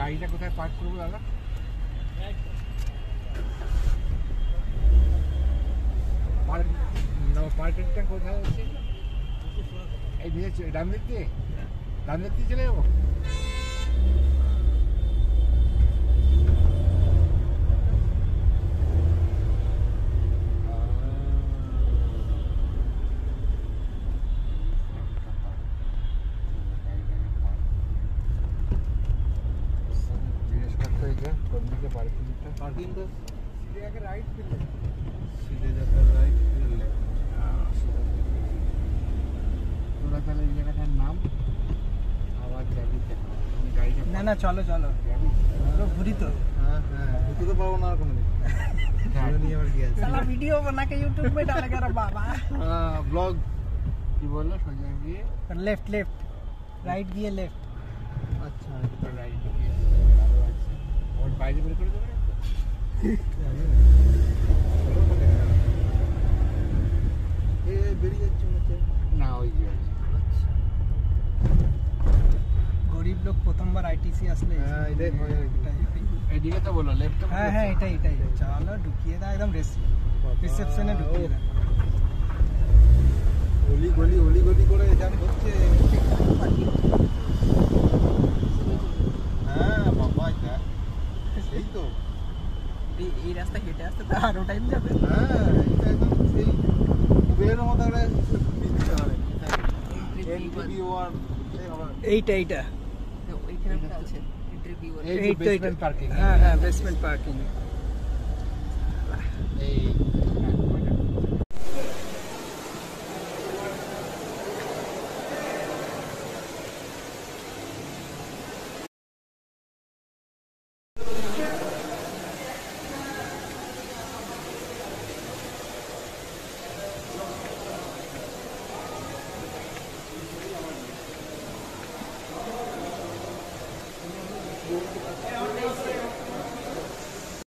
গাড়িটা কোথায় পার্ক করবো দাদা? পার্কিংটা কোথায় আছে? এই দিকে ডান দিক দিয়ে চলে যাবো। पार्किंग तो सीधे आके राइट फिर ले, सीधे जाकर राइट फिर ले। थोड़ा पहले ये जगह का नाम आवाज जाएगी क्या? गाड़ी का না না চলো চলো ঘুরি তো हाँ हाँ तो पाओ ना कोनो दिन नहीं और क्या साला वीडियो बना के YouTube में डालेगा रे बाबा। हाँ ब्लॉग কি বললো? সোজা গিয়ে लेफ्ट लेफ्ट राइट गए लेफ्ट। अच्छा রাইট গিয়ে ওর বাইরে বের করে দেবে ये बेरी যাচ্ছে মনে না ওই যে अच्छा গরিব লোক প্রথমবার আইটিসি আসলে हाँ इधर हो जाएगा এদিকে তো বললো লেফট। হ্যাঁ হ্যাঁ এটাই এটাই চলো ঢুকিয়ে দাও একদম রিসেপশনে ঢুকিয়ে দাও। ওলি গলি করে জাম হচ্ছে। হ্যাঁ বাবা এটা সেই তো এই রাস্তা হেঁটে আসতে তো আরো টাইম যাবে। হ্যাঁ এটা একদম সেই বের মতো একটা দিতে হবে এন্ট্রি ওয়ান এইটা এইটা ওইখানে একটা আছে ইন্টারভিউ এই এই তো বেসমেন্ট পার্কিং। হ্যাঁ হ্যাঁ বেসমেন্ট পার্কিং। এই